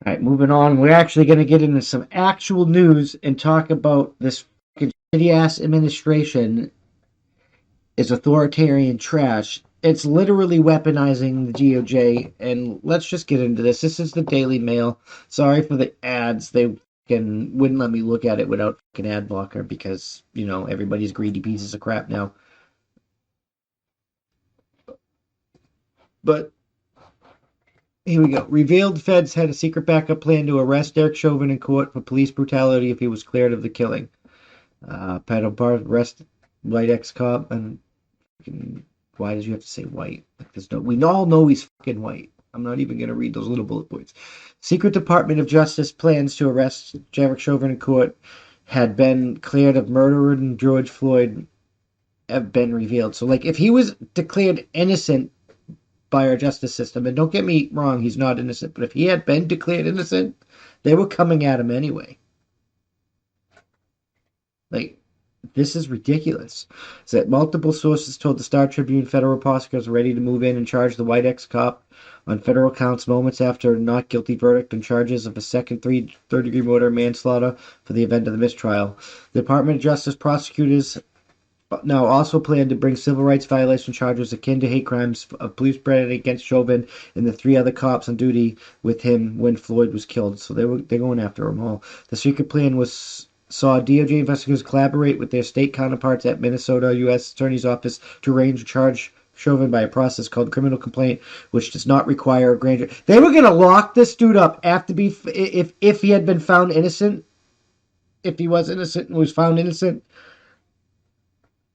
All right, moving on. We're actually going to get into some actual news and talk about this fucking shitty ass administration is authoritarian trash. It's literally weaponizing the DOJ, and let's just get into this. This is the Daily Mail. Sorry for the ads. They fucking wouldn't let me look at it without fucking ad blocker because, everybody's greedy pieces of crap now. But here we go. Revealed feds had a secret backup plan to arrest Derek Chauvin in court for police brutality if he was cleared of the killing. Pedal bar arrest white ex-cop, and why did you have to say white? Like, there's no. We all know he's fucking white. I'm not even gonna read those little bullet points. Secret Department of Justice plans to arrest Derek Chauvin in court had been cleared of murder and George Floyd have been revealed. So, like, if he was declared innocent by our justice system, and don't get me wrong, he's not innocent, but if he had been declared innocent, they were coming at him anyway. Like, this is ridiculous. So that multiple sources told the Star Tribune federal prosecutors were ready to move in and charge the white ex-cop on federal counts moments after a not guilty verdict on charges of a second third-degree murder and manslaughter for the event of the mistrial. The Department of Justice prosecutors now also plan to bring civil rights violation charges akin to hate crimes of police brutality against Chauvin and the three other cops on duty with him when Floyd was killed. So they're going after them all. The secret plan saw DOJ investigators collaborate with their state counterparts at Minnesota U.S. Attorney's Office to arrange a charge Chauvin by a process called criminal complaint, which does not require a grand jury. They were going to lock this dude up after if he had been found innocent, if he was innocent and was found innocent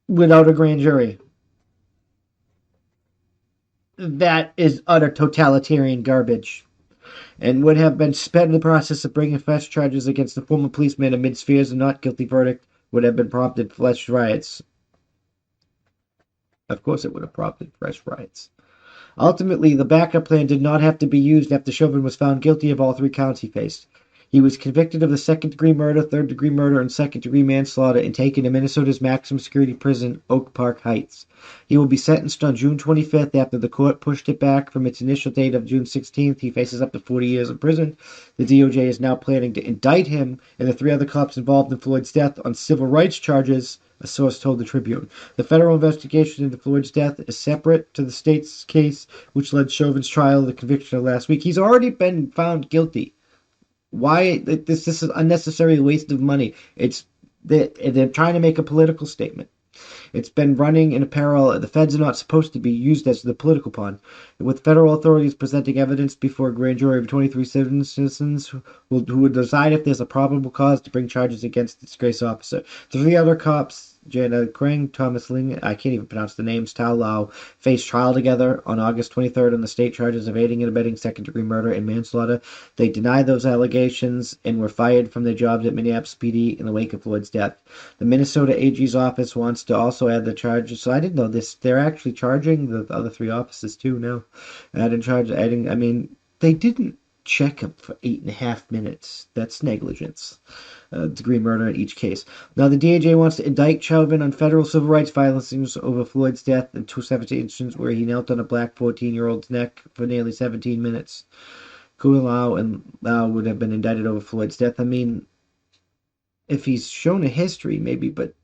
without a grand jury. That is utter totalitarian garbage, and would have been sped in the process of bringing fresh charges against the former policeman amid fears of not guilty verdict would have been prompted fresh riots. Of course, it would have prompted fresh riots. Ultimately, the backup plan did not have to be used after Chauvin was found guilty of all three counts he faced. He was convicted of the second-degree murder, third-degree murder, and second-degree manslaughter and taken to Minnesota's maximum security prison, Oak Park Heights. He will be sentenced on June 25th after the court pushed it back from its initial date of June 16th. He faces up to 40 years in prison. The DOJ is now planning to indict him and the three other cops involved in Floyd's death on civil rights charges, a source told the Tribune. The federal investigation into Floyd's death is separate to the state's case, which led Chauvin's trial to the conviction of last week. He's already been found guilty. Why this is unnecessary waste of money? They're trying to make a political statement. It's been running in a parallel. The feds are not supposed to be used as the political pawn. With federal authorities presenting evidence before a grand jury of 23 citizens who would decide if there's a probable cause to bring charges against the disgraced officer. The three other cops, Jana Krang, Thomas Ling, I can't even pronounce the names, Tao Lau, faced trial together on August 23rd on the state charges of aiding and abetting second-degree murder and manslaughter. They denied those allegations and were fired from their jobs at Minneapolis PD in the wake of Floyd's death. The Minnesota AG's office wants to also add the charges. So I didn't know this. They're actually charging the other three offices too now. They didn't check him for 8.5 minutes. That's negligence. Degree murder in each case. Now, the DOJ wants to indict Chauvin on federal civil rights violations over Floyd's death in 217 instances where he knelt on a black 14-year-old's neck for nearly 17 minutes. Kulau and Lau would have been indicted over Floyd's death. I mean, if he's shown a history, maybe, but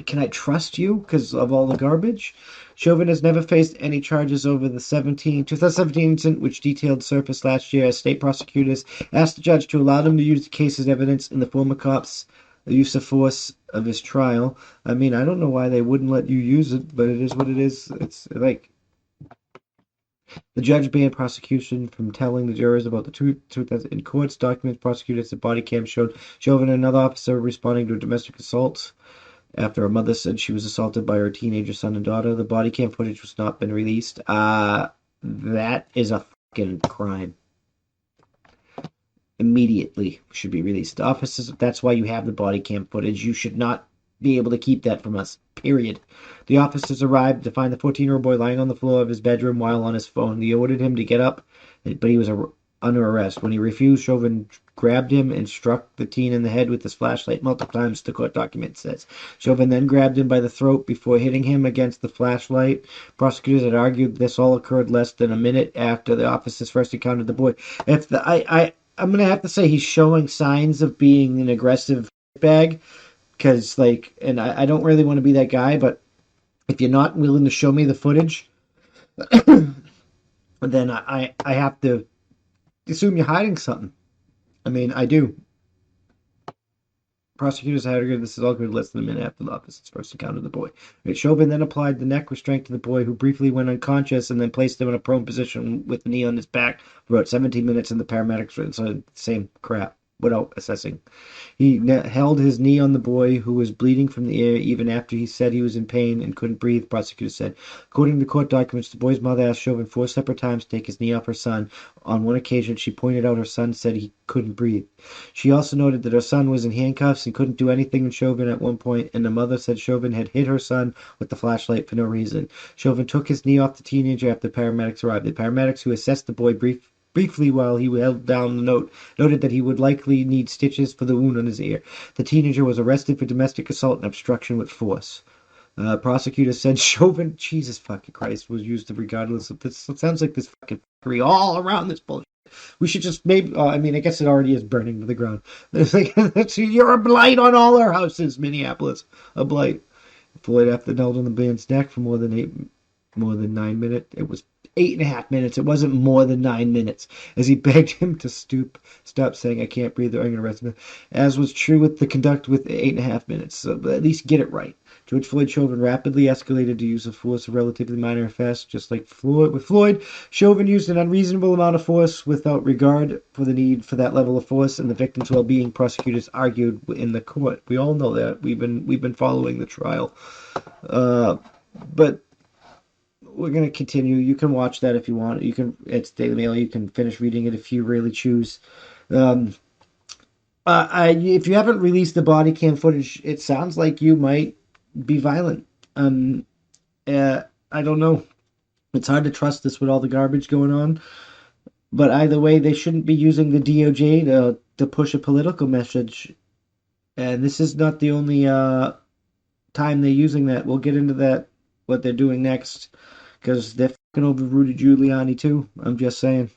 can I trust you because of all the garbage? Chauvin has never faced any charges over the 2017 incident, which detailed surfaced last year as state prosecutors asked the judge to allow them to use the case as evidence in the former cop's use of force of his trial. I mean, I don't know why they wouldn't let you use it, but it is what it is. It's like the judge banned prosecution from telling the jurors about the two in courts. Documents prosecutors at body cam showed Chauvin and another officer responding to a domestic assault after a mother said she was assaulted by her teenager son and daughter. The body cam footage was not been released. That is a fucking crime. Immediately should be released. Officers, that's why you have the body cam footage. You should not be able to keep that from us. Period. The officers arrived to find the 14-year-old boy lying on the floor of his bedroom while on his phone. They ordered him to get up, but he was under arrest. When he refused, Chauvin grabbed him and struck the teen in the head with his flashlight multiple times, the court document says. Chauvin then grabbed him by the throat before hitting him against the flashlight. Prosecutors had argued this all occurred less than a minute after the officers first encountered the boy. I'm going to have to say he's showing signs of being an aggressive bag because, like, and I don't really want to be that guy, but if you're not willing to show me the footage, then I have to assume you're hiding something. I mean, I do. Prosecutors had argued this is all good less than a minute after the officers first encountered the boy. Chauvin then applied the neck restraint to the boy, who briefly went unconscious, and then placed him in a prone position with the knee on his back for about 17 minutes, and the paramedics were so same crap without assessing. He held his knee on the boy, who was bleeding from the ear even after he said he was in pain and couldn't breathe, prosecutors said. According to court documents, the boy's mother asked Chauvin 4 separate times to take his knee off her son. On one occasion, she pointed out her son said he couldn't breathe. She also noted that her son was in handcuffs and couldn't do anything in Chauvin at one point, and the mother said Chauvin had hit her son with the flashlight for no reason. Chauvin took his knee off the teenager after the paramedics arrived. The paramedics who assessed the boy briefly while he held down the note, noted that he would likely need stitches for the wound on his ear. The teenager was arrested for domestic assault and obstruction with force. Prosecutors said Chauvin, Jesus fucking Christ, was used regardless of this. It sounds like this fucking fuckery all around this bullshit. We should just maybe, I mean, I guess it already is burning to the ground. It's like, you're a blight on all our houses, Minneapolis. A blight. Floyd, after knelt on the man's neck for more than 9 minutes. It was 8.5 minutes. It wasn't more than 9 minutes. As he begged him to stop saying, I can't breathe, or I'm going to arrest me. As was true with the conduct with 8.5 minutes. So at least get it right. George Floyd Chauvin rapidly escalated to use of force of relatively minor effects, just like with Floyd. Chauvin used an unreasonable amount of force without regard for the need for that level of force and the victim's well-being, prosecutors argued in the court. We all know that. We've been following the trial. But we're going to continue. You can watch that if you want. It's Daily Mail. You can finish reading it if you really choose. If you haven't released the body cam footage, it sounds like you might be violent. I don't know. It's hard to trust this with all the garbage going on. But either way, they shouldn't be using the DOJ to push a political message. And this is not the only time they're using that. We'll get into that, what they're doing next, because they're fucking over Rudy Giuliani too. I'm just saying.